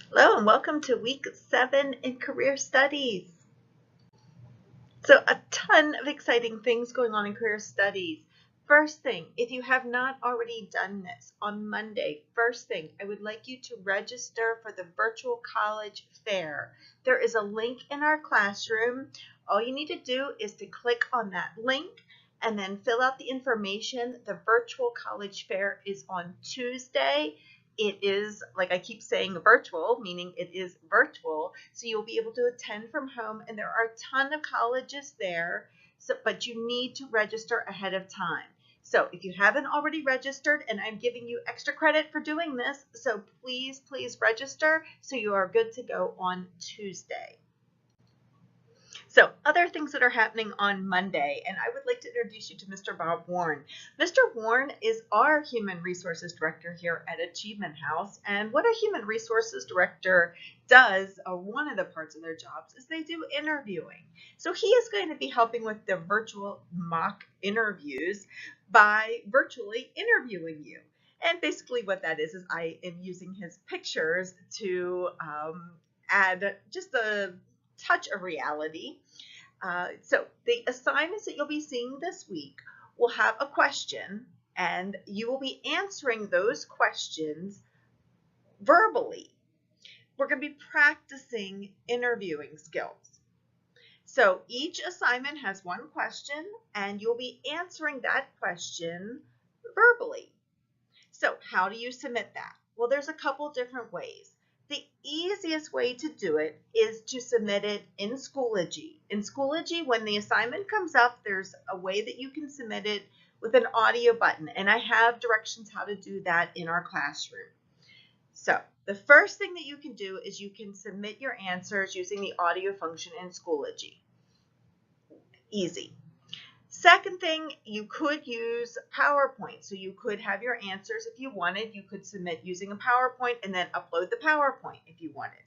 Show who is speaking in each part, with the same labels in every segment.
Speaker 1: Hello and welcome to week 7 in career studies. So a ton of exciting things going on in career studies. First thing, if you have not already done this on Monday, first thing, I would like you to register for the virtual college fair. There is a link in our classroom. All you need to do is to click on that link and then fill out the information. The virtual college fair is on Tuesday. It is, like I keep saying, virtual, meaning it is virtual. So you'll be able to attend from home, and there are a ton of colleges there, but you need to register ahead of time. So if you haven't already registered, and I'm giving you extra credit for doing this, so please register so you are good to go on Tuesday. So other things that are happening on Monday, and I would like to introduce you to Mr. Bob Warren. Mr. Warren is our Human Resources Director here at Achievement House, and what a Human Resources Director does, one of the parts of their jobs, is they do interviewing. So he is going to be helping with the virtual mock interviews by virtually interviewing you. And basically what that is I am using his pictures to add just a touch of reality. So the assignments that you'll be seeing this week will have a question, and you will be answering those questions verbally. We're going to be practicing interviewing skills. So each assignment has one question, and you'll be answering that question verbally. So how do you submit that? Well, there's a couple different ways. The easiest way to do it is to submit it in Schoology. In Schoology, when the assignment comes up, there's a way that you can submit it with an audio button, and I have directions how to do that in our classroom. So the first thing that you can do is you can submit your answers using the audio function in Schoology. Easy. Second thing, you could use PowerPoint. So you could have your answers if you wanted. You could submit using a PowerPoint and then upload the PowerPoint if you wanted.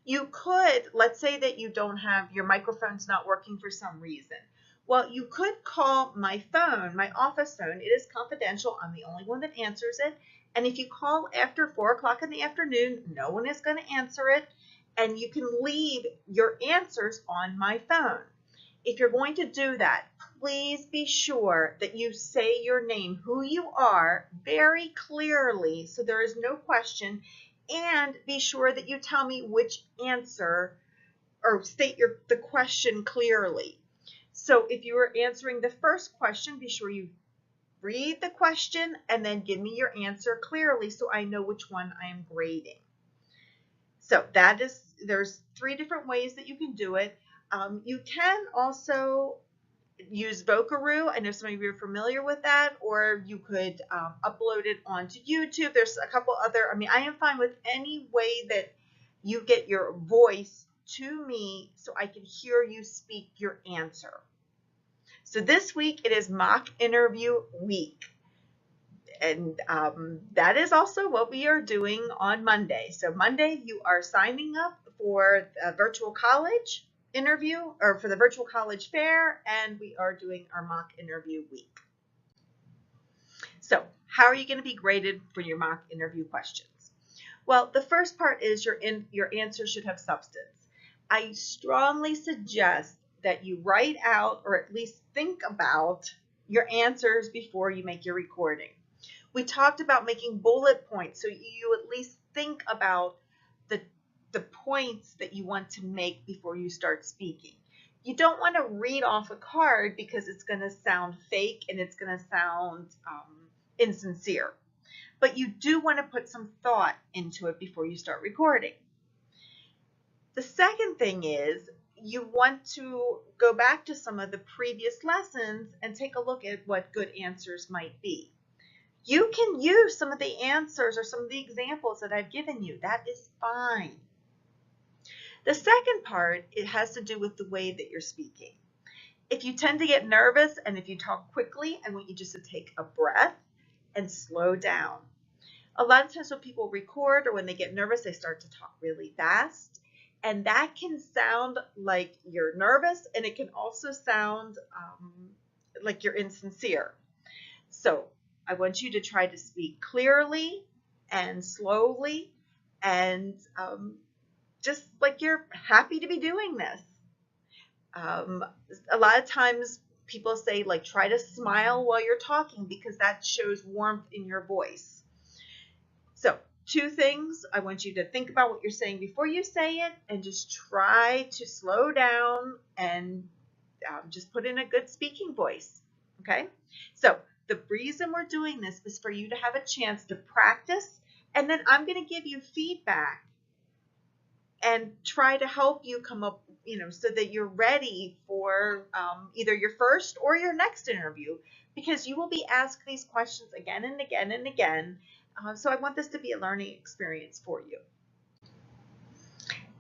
Speaker 1: You could, let's say that you don't have, your microphone's not working for some reason. Well, you could call my phone, my office phone. It is confidential. I'm the only one that answers it. And if you call after 4 o'clock in the afternoon, no one is going to answer it. And you can leave your answers on my phone. If you're going to do that, please be sure that you say your name, who you are, very clearly so there is no question, and be sure that you tell me which answer, or state the question clearly. So if you are answering the first question, be sure you read the question and then give me your answer clearly so I know which one I am grading. So there's 3 different ways that you can do it. You can also use Vocaroo. I know some of you are familiar with that, or you could upload it onto YouTube. There's a couple other, I am fine with any way that you get your voice to me so I can hear you speak your answer. So this week it is mock interview week. And that is also what we are doing on Monday. So Monday you are signing up for a virtual college interview, or for the virtual college fair, and we are doing our mock interview week. So how are you going to be graded for your mock interview questions? Well, the first part is your answer should have substance. I strongly suggest that you write out, or at least think about, your answers before you make your recording. We talked about making bullet points, so you at least think about the points that you want to make before you start speaking. You don't want to read off a card because it's going to sound fake and it's going to sound insincere. But you do want to put some thought into it before you start recording. The second thing is you want to go back to some of the previous lessons and take a look at what good answers might be. You can use some of the answers or some of the examples that I've given you. That is fine. The second part, it has to do with the way that you're speaking. If you tend to get nervous and if you talk quickly, I want you just to take a breath and slow down. A lot of times when people record or when they get nervous, they start to talk really fast. And that can sound like you're nervous, and it can also sound like you're insincere. So I want you to try to speak clearly and slowly and just like you're happy to be doing this. Um, a lot of times people say, like, try to smile while you're talking because that shows warmth in your voice. So, two things. I want you to think about what you're saying before you say it and just try to slow down and just put in a good speaking voice. Okay? So, the reason we're doing this is for you to have a chance to practice, and then I'm going to give you feedback and try to help you come up, so that you're ready for either your first or your next interview, because you will be asked these questions again and again and again. So I want this to be a learning experience for you.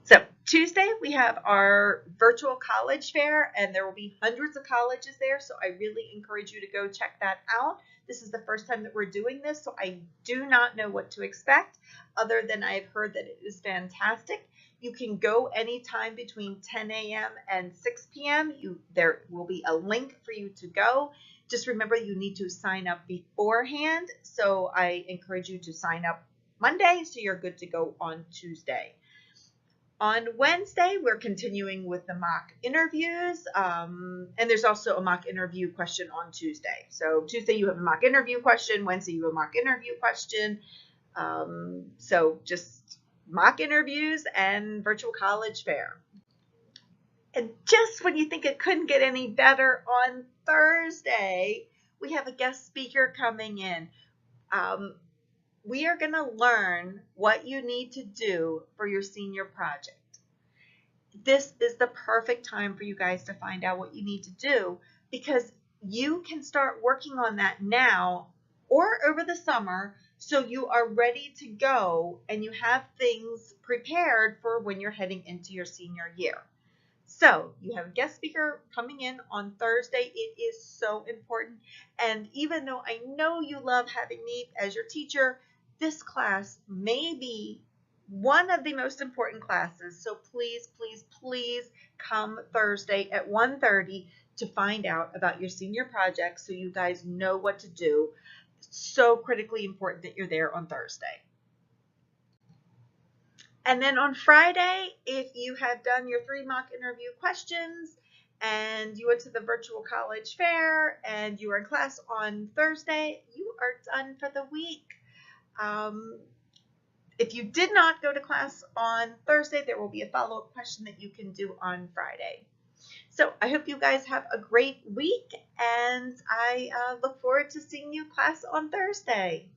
Speaker 1: So Tuesday, we have our virtual college fair, and there will be hundreds of colleges there. So I really encourage you to go check that out. This is the first time that we're doing this, so I do not know what to expect, other than I've heard that it is fantastic. You can go anytime between 10 a.m. and 6 p.m. There will be a link for you to go. Just remember, you need to sign up beforehand. So I encourage you to sign up Monday so you're good to go on Tuesday. On Wednesday, we're continuing with the mock interviews, and there's also a mock interview question on Tuesday. So Tuesday you have a mock interview question, Wednesday you have a mock interview question. So just mock interviews and virtual college fair. And just when you think it couldn't get any better, on Thursday, we have a guest speaker coming in. We are going to learn what you need to do for your senior project. This is the perfect time for you guys to find out what you need to do, because you can start working on that now or over the summer, so you are ready to go and you have things prepared for when you're heading into your senior year. So you have a guest speaker coming in on Thursday. It is so important. And even though I know you love having me as your teacher, this class may be one of the most important classes. So please, please, please come Thursday at 1:30 to find out about your senior project, so you guys know what to do. It's so critically important that you're there on Thursday. And then on Friday, if you have done your 3 mock interview questions and you went to the virtual college fair and you were in class on Thursday, you are done for the week. If you did not go to class on Thursday, there will be a follow-up question that you can do on Friday. So I hope you guys have a great week, and I look forward to seeing you class on Thursday.